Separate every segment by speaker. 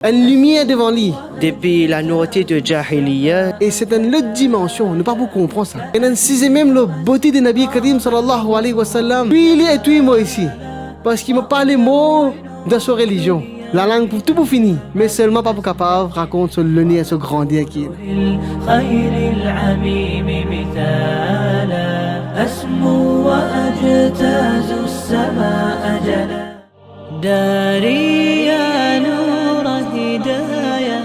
Speaker 1: Une lumière devant lui.
Speaker 2: Depuis la nourriture de Jahiliyyah,
Speaker 1: Et c'est une autre dimension, ne pas vous comprendre ça. Et on sait même la beauté de Nabi Karim sallallahu alayhi wa sallam. Puis il est tout moi ici. Parce qu'il me parle les mots de sa religion. La langue pour tout pour finir. Mais seulement pas pour capable raconter sur le nez et ce grandir qui est.
Speaker 3: خير العميم مثالا أسمو وأجتاز السماء جلا داري يا نور هدايا.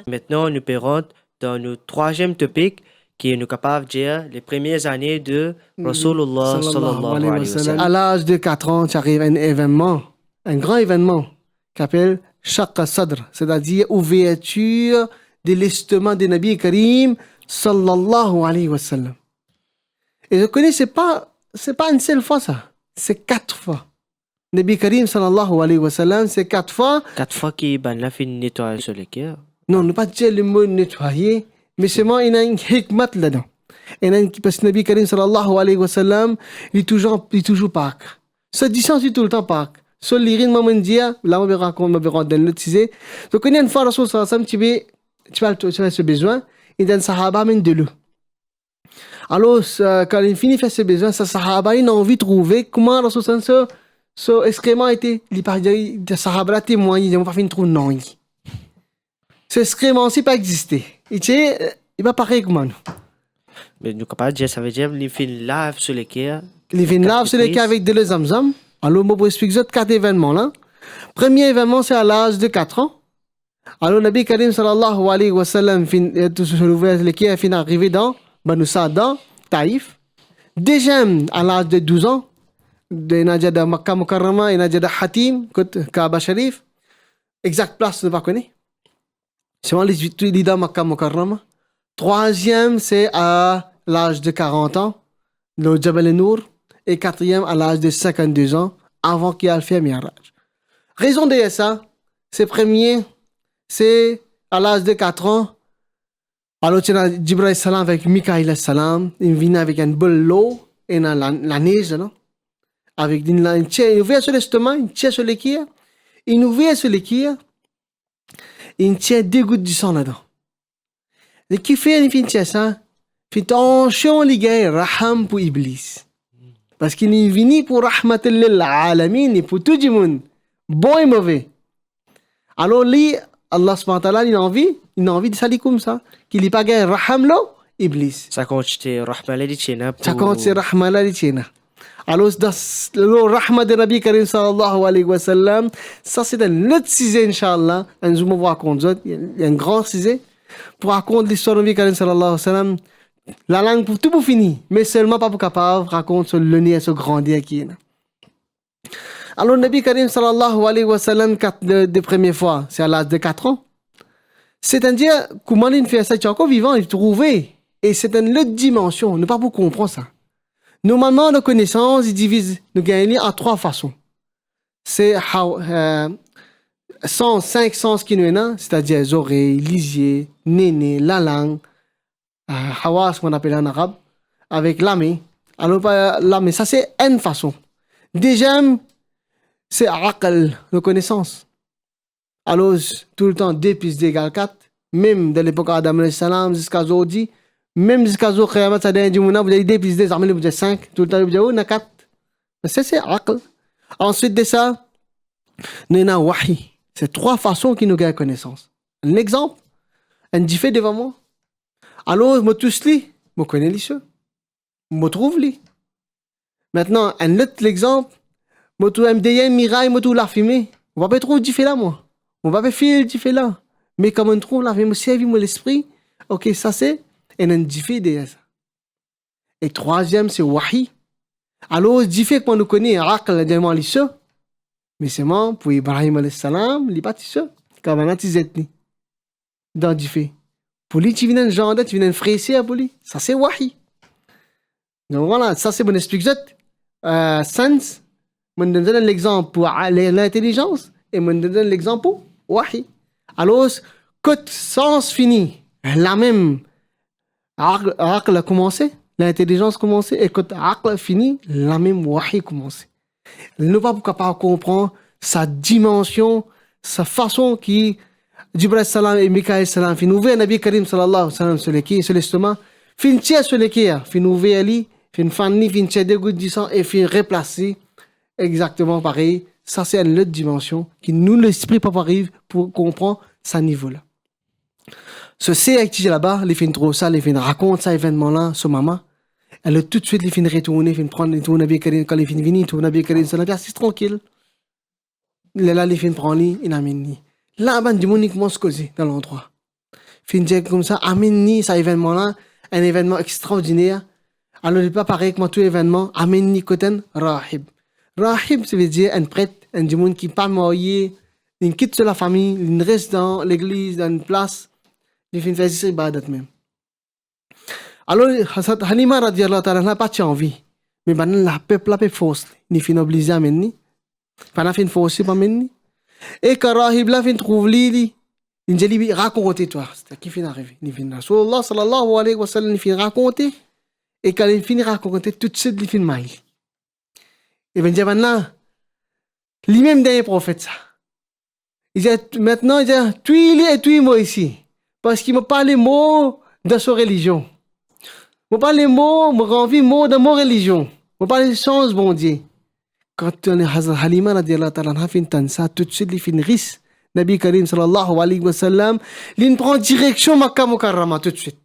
Speaker 2: maintenant nous pérons dans le troisième topic qui est nous capable de dire les premières années de Rasulullah sallallahu alayhi wa sallam.
Speaker 1: À l'âge de 4 ans, tu arrives à un événement, un grand événement, qui s'appelle Shaqqa Sadr, c'est-à-dire ouverture de l'estomac de Nabi Karim sallallahu alayhi wa sallam. Et je connais, c'est pas une seule fois ça, c'est 4 fois. Nabi Karim sallallahu alayhi wa sallam, c'est 4 fois.
Speaker 2: 4 fois qu'il ban la fin nettoyer sur le cœur.
Speaker 1: Non, ne pas dire le mot nettoyer, mais seulement il y a une hikmat là-dedans. Parce que Nabi Karim sallallahu alayhi wa sallam, il est toujours Pâques. Ça dit ça, c'est tout le temps Pâques. Sur l'irine, maman dit, là, on va raconter dans le tisé. Donc, il y a une fois, Rasul sallallahu alayhi wa sallam, tu as ce besoin, il donne sahaba amène de l'eau. Alors, quand il finit de faire ses besoins, sa sahaba, il a envie de trouver comment Rasul sallallahu alayhi wa sallam, son excrément était, il parle de sahaba là témoigne, ils n'ont pas fait une trouve non. Ce excrément, c'est pas existé. Il va pareil comme nous.
Speaker 2: Mais nous capable de dire, ça veut dire les fins lave sur le cœur.
Speaker 1: Les fins lave sur le cœur avec de l'eau zamzam. Alors, moi, pour expliquer 4 événements là. Premier événement, c'est à l'âge de 4 ans. Alors, Nabi Karim sallallahu alayhi wa sallam, sur l'ouvert le cœur, fin arrivé dans Banu Sa'da, Taïf. Deuxième, à l'âge de 12 ans, de Najada Makkah Mukarrama et Najada Hatim, Kaaba Sharif. Exact place, je ne pas connais. C'est vraiment les leaders Makkah Mukarrama. Troisième, c'est à l'âge de 40 ans, le Jabal Nour. Et quatrième, à l'âge de 52 ans, avant qu'il ait fait Mi'raj. Raison de ça, c'est premier, c'est à l'âge de 4 ans. Alors, tu as Jibril salam avec Mikaïl salam. Il vient avec une boule d'eau et la neige, non? Avec une chair, il ouvre sur l'estomac, une chair sur les cuirs. Il ouvre sur les cuirs. Une chair dégoutte du sang là-dedans. Et qui fait une fin ça? Fait attention les gars, raham pour Iblis. Parce qu'il est venu pour rahmatil lil alamin et pour tout le monde, bon et mauvais. Alors lui, Allah subhanahu wa ta'ala, il a envie de salir comme ça, qu'il n'est pas gagné raham lo Iblis.
Speaker 2: Ça compte c'était rahmala di China.
Speaker 1: Ça compte c'est rahmala di China. Alors dans le rahma de Nabi Karim sallallahu alayhi wa sallam, ça c'est un autre sujet inchallah, un jour on va raconter, il y a un grand sujet pour raconter l'histoire de Nabi Karim sallallahu alayhi wa sallam. La langue pour tout pour finir, mais seulement pas pour capable raconter sur le nez et ce grandir qui est. Alors, Nabi Karim sallallahu alayhi wa sallam, de première fois, c'est à l'âge de 4 ans. C'est-à-dire, comment il fait ça, il est encore vivant, il est trouvé. Et c'est une autre dimension, ne pas vous comprendre ça. Normalement, la connaissance, il divise, nous gagnons à 3 façons. C'est 5 sens qui nous ont, c'est-à-dire les oreilles, les yeux, néné, la langue, hawas, qu'on appelle en arabe, avec l'âme. Alors, l'âme, ça c'est une façon. Deuxième, c'est aql, la connaissance. Alors, tout le temps, 2 plus 2 égale 4. Même de l'époque d'Adam alayhi salam jusqu'à aujourd'hui, même jusqu'à aujourd'hui, Qiyamah, ça dit, vous avez 2 plus 2, ça vous avez 5. Tout le temps, vous avez 4. Ça c'est aql. Ensuite de ça, nous avons wahi. C'est 3 façons qui nous gagnent connaissance. Un exemple, un diffé devant moi. Alors, je touche lui, je connais les choses. Je trouve lui. Maintenant, un autre exemple, je trouve un mirail, je trouve la fumée. On va pas trouver du fait là, moi. On va pas faire du fait là. Mais comme on trouve la fumée, servi mon l'esprit, ok, ça c'est un diffé de ça. Et troisième, c'est wahi. Alors, diffé que nous connaissons, aql, également les choses. Mais c'est moi, pour Ibrahim alayhi salam, il n'est pas tout seul. Comme on a dit, dans diffé. Pour lui, tu viens de gendre, tu viens de frécer pour lui. Ça, c'est wahi. Donc voilà, ça, c'est mon explication. Sens, je donne l'exemple pour l'intelligence et je donne l'exemple pour wahi. Alors, quand sens fini, la même, aql a commencé, l'intelligence a commencé, et quand aql fini, la même wahi a commencé. Il n'est pas capable de comprendre sa dimension, sa façon qui Jibril salam et Mikaël salam fin ouvert Nabi Karim sallallahu alayhi wa sallam sur l'estomac, fin tirer sur le cœur, fin ouvert ali, fin fanni, fin tirer des gouttes de sang et fin replacer exactement pareil. Ça, c'est une autre dimension qui nous, l'esprit, pas arrive pour comprendre ce niveau-là. Ce c'est là-bas, les fins trop ça, les fins raconte ça événement-là, ce maman. Elle a tout de suite les fins retourner, fin prendre les tours Nabi Karim, quand les fins venir, tour Nabi Karim, ça assise tranquille. Là, les fins prendre les, il amène. Là, ben, du monde uniquement se causer dans l'endroit. Fin dire comme ça, amène ça événement-là, un événement extraordinaire. Alors, il n'est pas pareil que moi, tout événement, amène côté rahib. Rahib, ça veut dire un prêtre, un du monde qui n'est pas marié, il quitte la famille, il reste dans l'église, dans une place, il fait une phase ibadat même. Alors, Hazrat Halima radiallahu ta'ala n'a pas envie, mais maintenant, la peuple a force, il fait obligé à mener, pendant qu'il fait force pas mener. Et quand Rahib là, il trouve l'île, il dit, racontez toi, c'est qui fait arriver. Il fait Rasulullah sallallahu alayhi wa sallam, il fait raconter, et quand il finit raconter, tout de suite, il fait mail. Et bien, maintenant, lui-même dernier prophète, ça. Il dit, maintenant, il dit, tu es et tu es moi ici. Parce qu'il m'a parlé mot de sa religion. Il m'a parlé mot, m'a rendu mot de ma religion. Il m'a parlé sens, bon Dieu. Quand on est Hazrat Halima, radiallahu ta'ala, on a fait ça, tout de suite, il fait une risque. Nabi Karim, sallallahu alayhi wa sallam, il prend direction Makkah Mukarrama, tout de suite.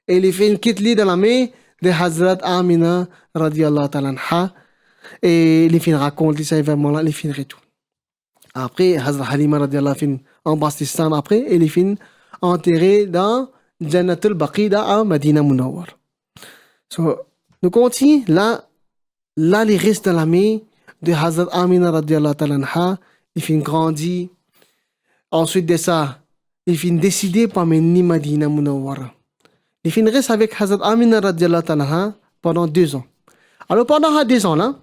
Speaker 1: Et il fait une quitte dans la main de Hazrat Amina, radiallahu ta'ala. Et les filles racontent ces événements-là, les filles retournent. Après, Hazrat Halima radiallahu fin embrasse l'islam après, et les filles enterrées dans Jannatul Baqida à Madina Munawwar. So, nous continuons, là, les restes dans la main de Hazrat Amina radiallahu ta'ala, les filles grandissent. Ensuite de ça, les filles décident pour mener Madina Munawwar. Les filles restent avec Hazrat Amina radiallahu ta'ala pendant 2 ans. Alors pendant 2 ans là,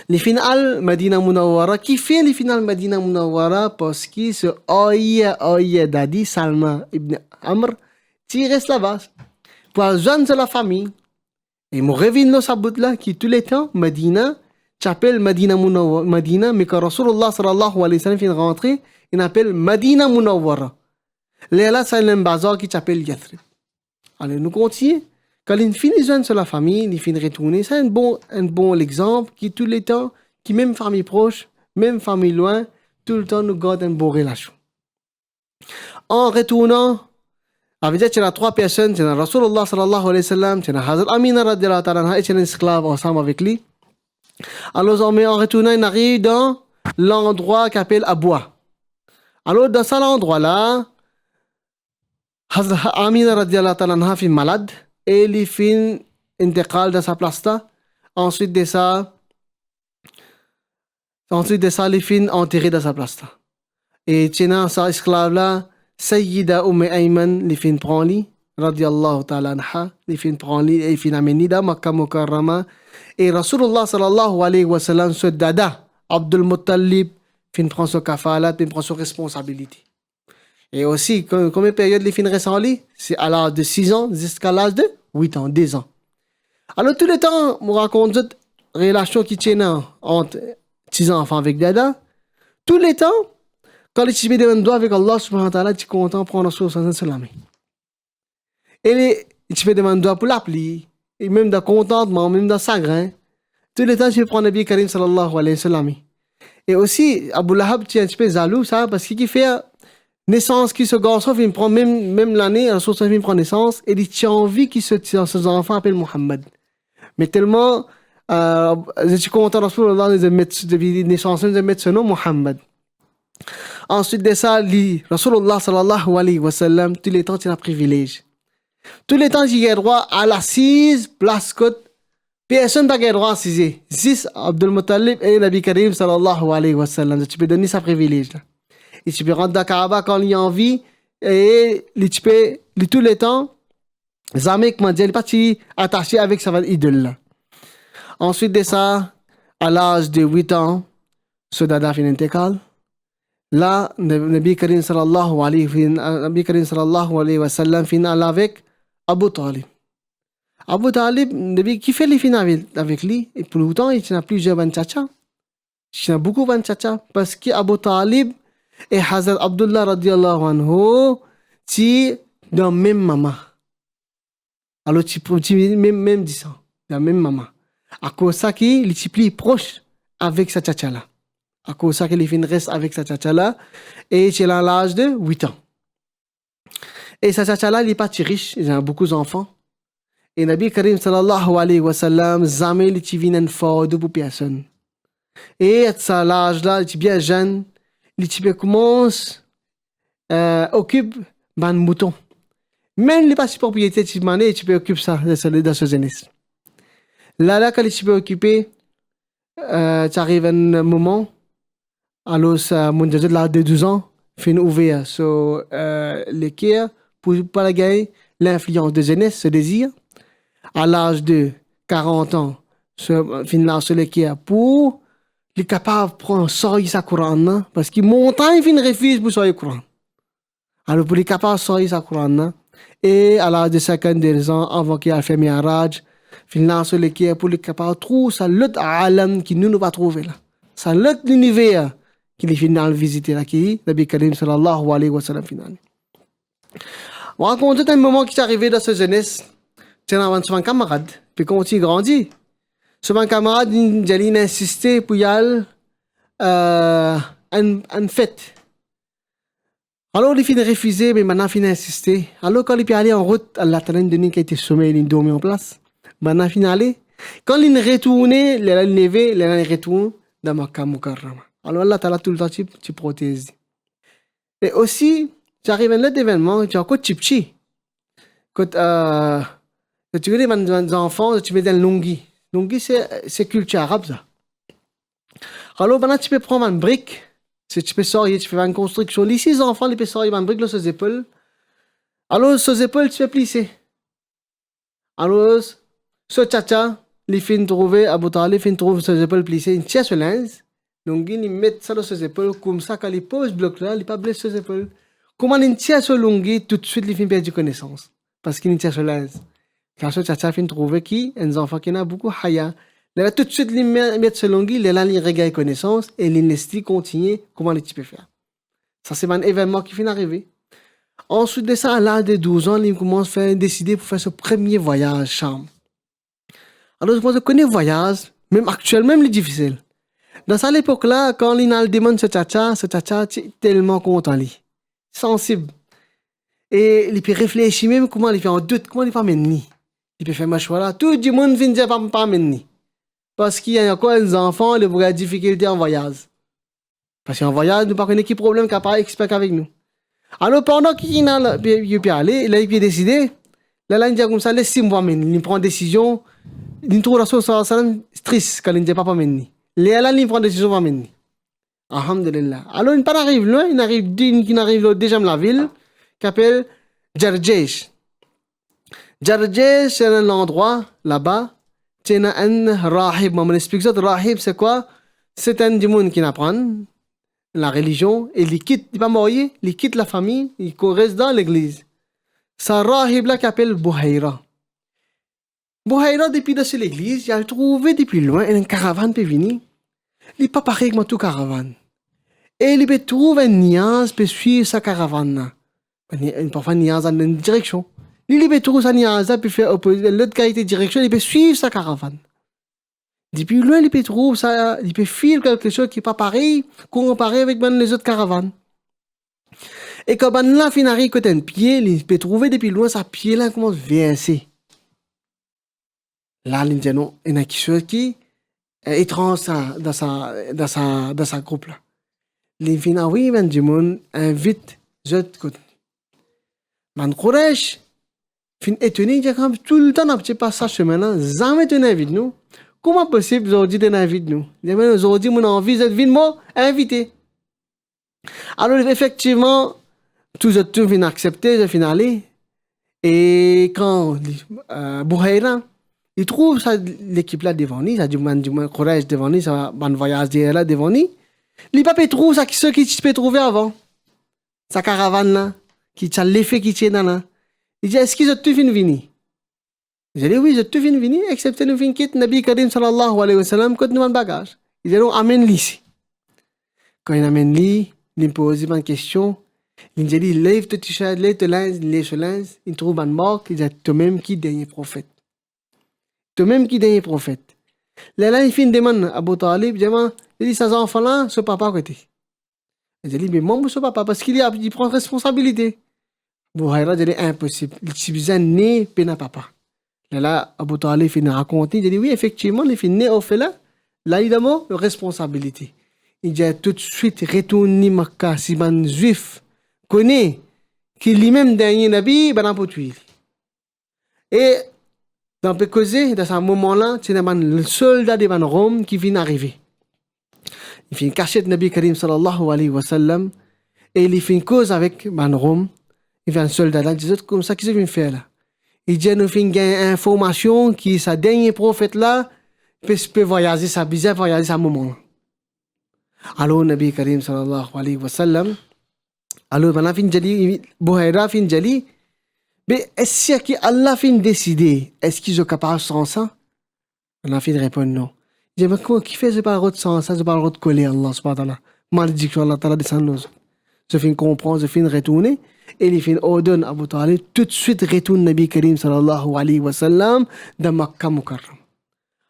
Speaker 1: les finales Madina Munawwara, qui fait les finales Madina Munawwara parce que ce Oye Dadi Salma ibn Amr, qui reste là-bas pour joindre la famille. Et mon revient le sabot là, qui tous les temps, Madina, s'appelle Madina Munawwara, Madina, mais quand Rasulullah sallallahu alayhi wa sallam vient rentrer, il appelle Madina Munawwara. Là, c'est un bazar qui s'appelle Yathrib. Allez, nous continuons. Quand ils finissent sur la famille, ils finissent retourner, c'est un bon exemple qui tout le temps, qui même famille proche, même famille loin, tout le temps nous garde une bonne relation. En retournant, avec dire qu'il y a 3 personnes, c'est Rasulullah sallallahu alayhi wa sallam, c'est Hazrat Amina radiallahu ta'ala et c'est un esclave ensemble avec lui. Alors en retournant, il arrive dans l'endroit qu'on appelle Aboua. Alors dans cet endroit-là, Hazrat Amina radiallahu ta'ala est malade. Et les filles intégrales dans sa place là. Ensuite de ça, les filles enterrées dans sa place là. Et tiens, sa esclave là, Sayyida Ayman, les filles prend lui, radiallahu ta'ala anha, les filles prend lui, et les filles amènent dans Makkah Mukarrama. Et Rasulullah sallallahu alayhi wa sallam, ce dada, Abdul Muttalib, fin prend son kafalat, fin prend son responsabilité. Et aussi, combien de période les filles restent en lit? C'est à l'âge de 6 ans jusqu'à l'âge de 8 ans, 10 ans. Alors, tout le temps, on raconte cette relation qui tient entre 6 enfants avec Dada. Tout le temps, quand les chibés demandent doigt avec Allah subhanahu wa ta'ala, tu es content de prendre la source sur la main. Et les chibés demandent doigt pour l'appeler, et même de contentement, même de chagrin. Tout le temps, tu peux prendre le Nabi Karim sallallahu alayhi wa sallam. Et aussi, Abu Lahab, tu es un petit peu jaloux, ça, parce qu'il fait naissance qui se garçon, il prend même l'année, la source il prend naissance, et il tient envie que ses enfants appellent Muhammad. Mais tellement, je suis content de mettre de naissance, de mettre ce nom Muhammad. Ensuite de ça, Rasulullah sallallahu alayhi wa sallam, tous les temps, il a un privilège. Tous les temps, il a droit à l'assise, place côte. Personne n'a pas droit à l'assise. 6, Abdul Muttalib et Nabi Karim sallallahu alayhi wa sallam. Tu peux donner ce privilège là. Et tu peux rentrer dans Kaaba quand il y a envie. Et tu peux, tous les temps, Zamek m'a dit, il est parti attaché avec sa idole là. Ensuite de ça, à l'âge de 8 ans, ce dada fin intégrale. Là, Nabi Karim sallallahu alayhi wa sallam fin allé avec Abu Talib. Abu Talib, depuis qu'il fait les films avec lui, et pour autant, il y a plusieurs ban tchatcha. Il y a beaucoup ban tchatcha. Parce que Abu Talib et Hazrat Abdullah radiallahu anhu, c'est dans la même maman. Alors, tu même dit ça, dans la même maman. À cause de ça, il est plus proche avec sa tchatcha-là. À cause de ça, il reste avec sa tchatcha-là. Et il a l'âge de 8 ans. Et sa tchatcha-là, il n'est pas très riche. Il a beaucoup d'enfants. Et Nabi Karim sallallahu alayhi wa sallam, jamais il est venu fort de pour personne. Et à cet âge-là, il est bien jeune. Il commence occupe un mouton. Même il n'est pas si propriétaire de mané, tu peux occuper ça dans ce jeunesse. Là, quand tu peux occuper, tu arrives à un moment, alors mon Dieu, là de 12 ans, fait une ouvert sur l'équerre pour pas la gagner, l'influence de jeunesse, ce désir. À l'âge de 40 ans, fin sur l'équerre pour les capable de prendre sa Coran, parce qu'il monte, il fin refuse pour sortir Coran. Alors pour les capables de sortir sa Coran, et à l'âge de 52 ans, avant qu'il ait fait Mi'raj, fin sur l'équerre pour les capables de trouver ça l'autre alam qui nous pas trouvé là. Ça l'autre univers qu'il est final visiter là, qui est Nabi Karim sallallahu alayhi wa sallam final. On raconte un moment qui est arrivé dans cette jeunesse. C'est un camarade, puis quand il grandit, ce camarade, il a insisté pour y aller une fête. Alors, il a refusé, mais maintenant, il a insisté. Alors, quand il est allé en route, la train de nuit qui a été sommé, il a dormi en place. Maintenant, il est allé. Quand il est retourné, il a levé, il est retourné dans Makkah Mukarrama. Alors là, tu as tout le temps, tu protèges. Et aussi, j'arrive à un autre événement, tu as encore Chipchi. Quand, tu connais mes enfants, tu mets dans le lungi. Lungi, c'est culture arabe, ça. Alors, maintenant, tu peux prendre une brique. Si tu peux sortir, tu fais une construction. Ici, les enfants, ils peuvent sortir une brique sur les épaules. Alors, sur les épaules, tu peux plisser. Alors, ce tcha-tcha, les filles trouvent, Abu Talib, les filles trouvent sur les épaules plissées, une tient sur l'ins. Donc, ils mettent ça sur les épaules, comme ça, quand ils posent ce bloc-là, ils ne pas blessés sur les épaules. Comment ils tiennent sur l'ungi, tout de suite, les filles perdent connaissance. Parce qu'ils tiennent sur l'ins. Quand ce tcha-tcha fin trouver qui, un enfant qui a beaucoup haya, là tout de suite les mettre sur l'ongui, là les regagne connaissance et l'investi continue comment les types faire. Ça c'est un événement qui vient d'arriver. Ensuite de ça, à l'âge de 12 ans, il commence à faire décider pour faire ce premier voyage chambre. Alors je pense que connaître voyage, même actuellement, même les difficile. Dans cette époque-là, quand il a le demande ce tcha-tcha est tellement content lui, sensible. Et il peut réfléchir même comment il fait en doute, comment il fait mener. Il peut faire machouara. Tout le monde vient dire pas mener. Parce qu'il y a encore des enfants, ils vont avoir des difficultés en voyage. Parce qu'en voyage, nous ne connaissons pas quel problème qu'il n'y a pas expert avec nous. Alors pendant qu'il peut aller, il a décidé, là il dit comme ça, laisse-moi voir mener. Il prend une décision, il trouve la chose triste quand il ne dit pas mener. Là il prend une décision pour mener. Alhamdulillah. Alors il arrive loin, il arrive déjà dans la ville, qui s'appelle Jarjesh. Jarjesh, c'est un endroit là-bas. C'est un rahib. Maman explique ça. Rahib, c'est quoi? C'est un démon qui apprend la religion et il quitte, il va mourir, il quitte la famille, il reste dans l'église. C'est un rahib là qui s'appelle Bouhaïra. Bouhaïra, depuis dans l'église, il a trouvé depuis loin une caravane peut venir. Il n'est pas pareil comme toute caravane. Et il peut trouver une nuance pour suivre sa caravane. Parfois, une nuance dans une direction. Il peut trouver sa nuance pour faire l'autre qualité de direction, il peut suivre sa caravane. Depuis loin, il peut trouver ça, il peut suivre quelque chose qui n'est pas pareil, comparé avec les autres caravanes. Et quand là, il arrive côté un pied, il peut trouver depuis loin, sa pied là commence à verser. Là, il dit non, il y a quelque chose qui est étrange dans sa groupe là. Il dit oui, ben du monde invite les autres côtés. Man Quraysh, fin étonné, il dit tout le temps, un petit passage chemin-là, jamais tu n'invites nous. Comment possible aujourd'hui tu n'invites nous? Il dit aujourd'hui, mon envie, cette vie de moi, invité. Alors, effectivement, tous les autres viennent accepter, ils viennent aller. Et quand Bouhaïra, il trouve l'équipe là devant lui, ça dit, du courage devant lui, ça va un voyage là devant lui. Il ne peut pas trouver ce qu'il peut trouver avant. Sa caravane là, qui a l'effet qui tient là. Il dit, est-ce qu'ils ont tout fini? Ils disaient, oui, je te viens venir, excepté le fin quitte Nabi Karim sallallahu alayhi wa sallam, que nous avons bagage. Ils disaient, amène-le ici. Quand ils amènent lui, ils posent une question. Ils disent, lève ton t-shirt, lève ton linge, lève ton linge. Ils trouvent une marque, ils disent, toi-même qui dernier prophète. Toi-même qui dernier prophète. Là, il fait une demande à Abu Talib, il dit, ces enfants-là, ce papa à côté. Il dit, mais moi, ce papa, parce qu'il prend responsabilité. Bouhaïra dit, impossible. Il s'est besoin né, pena papa. Là, Abu Talib finit raconter, il dit, oui, effectivement, il finit né au fait là, il a une responsabilité. Il dit, tout de suite, retourne à Makkah, si un juif connaît qu'il est même dernier nabi, ben, on peut tuer. Et, dans le causer, dans ce moment-là, c'est le soldat de Rome qui vient arriver. Il fait une cachette de Nabi Karim sallallahu alayhi wa sallam, et il fait une cause avec Rome. Il fait un soldat là, il dit, comme ça, qu'est-ce qu'il vient faire là? Il dit, nous fait une information qui, sa dernier prophète là, peut voyager, sa bizarre voyager à ce moment-là. Alors, Nabi Karim sallallahu alayhi wa sallam, alors, ben, fin jali, Bouhaïra fin jali, mais est-ce qu'Allah fin décidé, est-ce qu'ils sont capables sans ça? On a fin répondre non. Il dit, mais comment, qui fait, je parle de sans ça, je parle de coller Allah, subhanahu wa ta'ala. Malédiction, Allah ta'ala descend nous. Je fin comprendre, je fin retourner, et il fin ordonne à Abu Talib, tout de suite retourne Nabi Karim sallallahu alayhi wa sallam, dans Makkah Mukarram.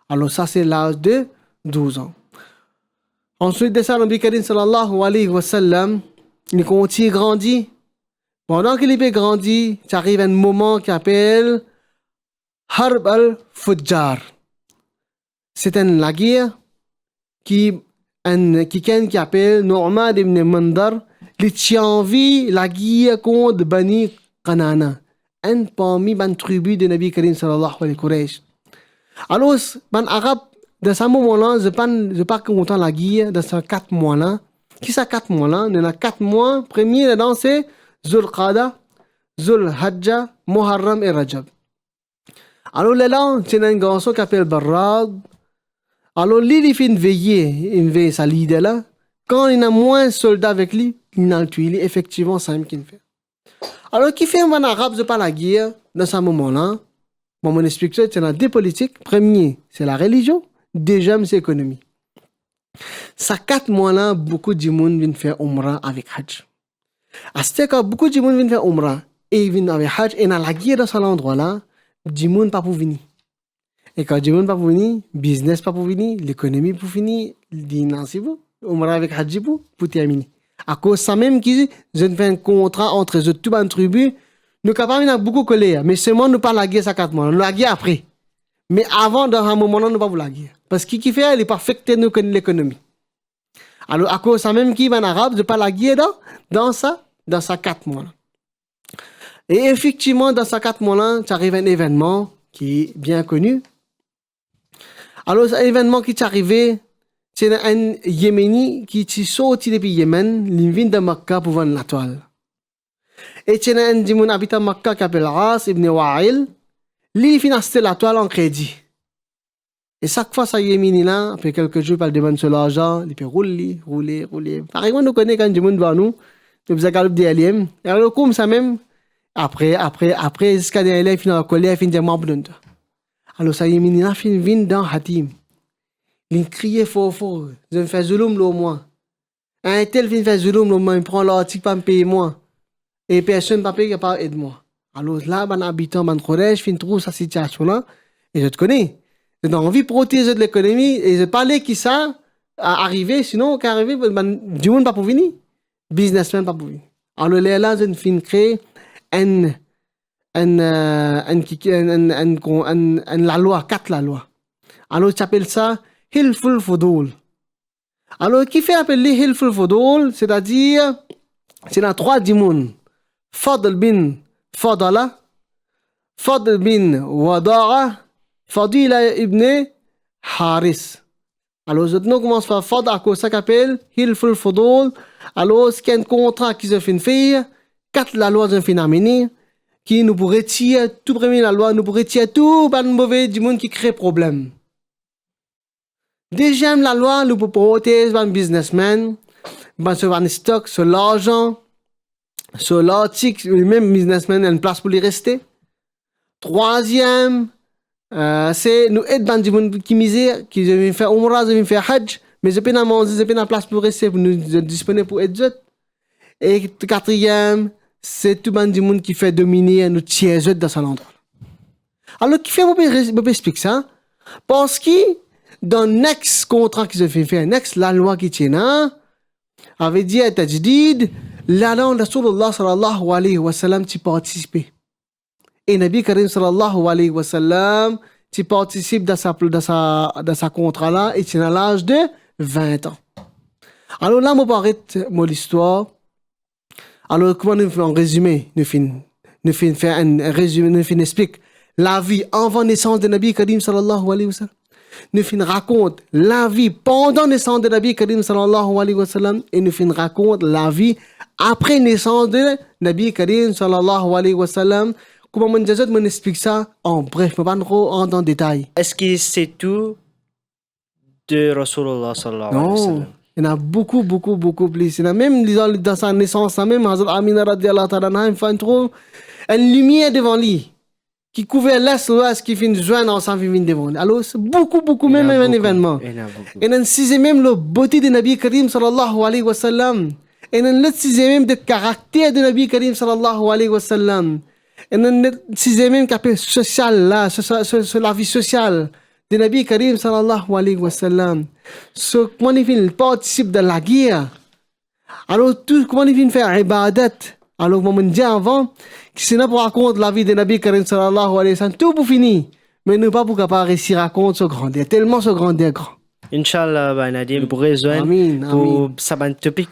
Speaker 1: Alors, ça, c'est l'âge de 12 ans. Ensuite de ça, Nabi Karim sallallahu alayhi wa sallam, il continue à grandir. Pendant qu'il est grandi, ça arrive un moment qui appelle Harb al-Fujjar. C'est la guerre qui appelle Nu'man ibn Mandar, qui tient en vie la guerre contre Bani Qanana, un parmi les tribus de Nabi Karim sallallahu alayhi wa sallam. Alors, les Arabes, dans ce moment-là, je pas content la guerre dans ces 4 mois-là. Qui sont 4 mois-là? Il y a 4 mois. Premier, là-dedans, c'est Zulqada, Zulhajja, Muharram et Rajab. Alors là, c'est un garçon qui s'appelle Barrad. Alors, lui, il fait une veille sa leader là. Quand il y a moins de soldats avec lui, il a tué. Effectivement, c'est ça qu'il fait. Alors, qui fait un arabe, c'est pas la guerre dans ce moment-là? Bon, mon explication, c'est dans 2 politiques. Premier, c'est la religion. Deuxième, c'est l'économie. Ça 4 mois-là, beaucoup de gens viennent faire Umrah avec Hajj. À ce cas, beaucoup de gens viennent faire Umrah et ils viennent avec Hajj. Et dans la guerre dans cet endroit-là, des gens pas pour venir. Et quand des gens pas pour venir, business pas pour venir, l'économie pour finir, le dinan c'est vous, Umrah avec Hajj pour terminer. À cause de ça même qu'ils ont fait un contrat entre eux, tout une tribu, nous capables de beaucoup coller. Mais seulement nous pas la guerre ça 4 mois, nous la guerre après. Mais avant, dans un moment-là, nous pas vous la guerre. Parce qu'il qui fait, il n'est pas affecté nous l'économie. Alors, à cause de ça même qui va en arabe, de pas la guerre dans ça 4 mois. Et effectivement, dans ces 4 mois-là, ça arrive un événement qui est bien connu. Alors, cet événement qui est arrivé, c'est un Yéméni qui est sorti depuis Yémen, il vient de Makkah pour vendre la toile. Et c'est un habitant de Makkah qui s'appelle As ibn Wa'il, lui, il finance la toile en crédit. Et chaque fois, ça Yéméni là, après quelques jours, il demande sur l'argent, il peut rouler. Pareil, nous connaissons quand du monde devant nous, nous avons gardé des LM. Et alors, comme ça même, après, jusqu'à des LM, il finit à coller, il finit à m'abonner. Alors, ça Yéméni là, il vient dans Hatim. Il crie fort. Je me fais zulum là au moins. Un tel vient faire zulum là au moins, il prend l'article pour me payer moi. Et personne ne peut payer, il pas aide moi. Alors là, un habitant, un Khoresh, fin trouve sa situation là, et je te connais. J'ai envie de protéger de l'économie, et je parlais qui ça a arrivé, sinon, qui arrivé, du monde pas pour venir. Businessman pas pour venir. Alors là, je fin créer la loi, 4 la loi. Alors, tu appelles ça Hilful Fudul. Alors, qui fait appeler Hilful Fudul, c'est-à-dire, c'est dans 3 dimons. Fadl bin Fadala, Fadl bin Wada'a, Fadila ibn Haris. Alors, nous commençons par Fadl, à cause ça qu'appelle Hilful Fudul. Alors, c'est un contrat qui se fait faire, 4 la loi se fait amener, qui nous pourrait tirer, tout premier la loi, nous pourrait tirer tout, pas de mauvais du monde qui crée problème. Deuxième, la loi, nous pouvons protéger un businessman, sur un stock, sur l'argent, sur l'article, même businessman a une place pour les rester. Troisième, c'est nous aider dans monde qui misère, qui viennent faire umrah, qui viennent faire hajj, mais je peux pas manger, je peux pas place pour rester, pour nous disponible pour aider. Et quatrième, c'est tout le monde qui fait dominer nous tiers dans cet endroit. Alors, qui fait, vous expliquer ça? Parce que, dans le next contrat qu'ils ont fait, next, la loi qui tient, avait dit à Tajdid, la loi de Rasulullah sallallahu alayhi wa sallam, tu participes. Et Nabi Karim sallallahu alayhi wa sallam, tu participes dans sa contrat là, et tu es à l'âge de 20 ans. Alors là, je vais arrêter l'histoire. Alors, comment nous faisons un résumé? Nous faisons faire un résumé, nous faisons expliquer la vie avant naissance de Nabi Karim sallallahu alayhi wa sallam. Nous faisons raconte la vie pendant naissance de Nabi Karim sallallahu alayhi wa sallam. Et nous faisons raconte la vie après naissance de Nabi Karim sallallahu alayhi wa sallam. Comment on explique ça en bref, je ne vais pas trop entrer en détail.
Speaker 2: Est-ce que c'est tout de Rasulullah sallallahu alayhi wa sallam?
Speaker 1: Non, il y en a beaucoup plus. Il y en a même dans sa naissance, même Hazrat Amina radiallahu ta'ala anha, il faut trouver une lumière devant lui qui couvrait l'est, l'ouest, qui finit joindre ensemble, qui vient devant lui. Alors, c'est beaucoup, même un événement.
Speaker 2: Il y en a beaucoup.
Speaker 1: Et on sait même la beauté de Nabi Karim sallallahu alayhi wa sallam. Et on sait même le caractère de Nabi Karim sallallahu alayhi wa sallam. Et on sait même qu'après social là, sur la vie sociale de Nabi Karim sallallahu alayhi wa sallam. Comment il participe de la guerre. Alors, comment il fait ibadat. Alors, comme on dit avant, que c'est pour raconter la vie de Nabi Karim sallallahu alayhi wa sallam, tout pour finir. Mais nous pas pour capable réussir à raconter ce grandeur, tellement ce grandeur grand.
Speaker 2: Inch'Allah, ben Nadim, pour rejoindre, pour ça un topic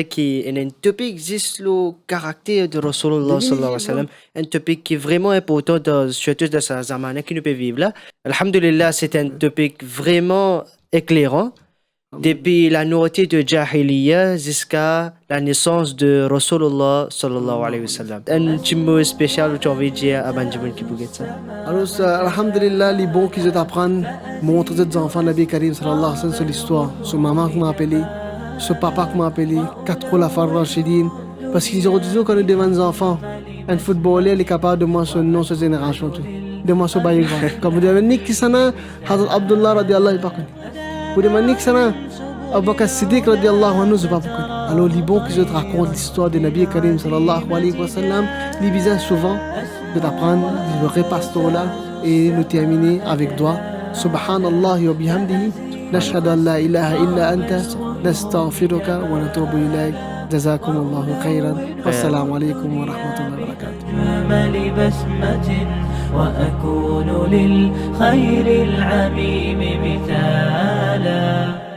Speaker 2: qui est un topic juste le caractère de Rasulullah sallallahu alayhi wa sallam, un topic qui est vraiment important surtout dans ce zaman qui nous peut vivre là. Alhamdulillah, c'est un topic vraiment éclairant. Depuis la nourriture de Jahiliya jusqu'à la naissance de Rasulullah sallallahu alayhi wa sallam. Un petit mot spécial que tu as envie de dire à Benjamin qui bouge ça.
Speaker 1: Alors, alhamdulillah, les bons qu'ils apprennent montrent aux enfants Nabi Karim sallallahu alayhi wa sallam sur l'histoire. Ce maman qui m'a appelé, ce papa qui m'a appelé, 4 khulafar rashidin. Parce qu'ils ont dit qu'on est devant des enfants. Un footballeur est capable de mentionner non cette génération. De mentionner comme vous devez Nick Kisana, Hazrat Abdullah radiallahu anhu. Vous demandez que ça n'a Abu Bakr Siddiq radiallahu anhu, c'est pas beaucoup. Alors, les bons qui te racontent l'histoire de Nabi Karim sallallahu alayhi wa sallam, les besoin souvent de t'apprendre le repas là et nous terminer avec doigt. Subhanallah wa bihamdihi, nashhadu an la ilaha illa anta, nastaghfiruka wa natubu ilayk. جزاكم الله خيرا والسلام عليكم ورحمة الله وبركاته.
Speaker 3: أمل بسمة وأكون للخير العميم مثالا.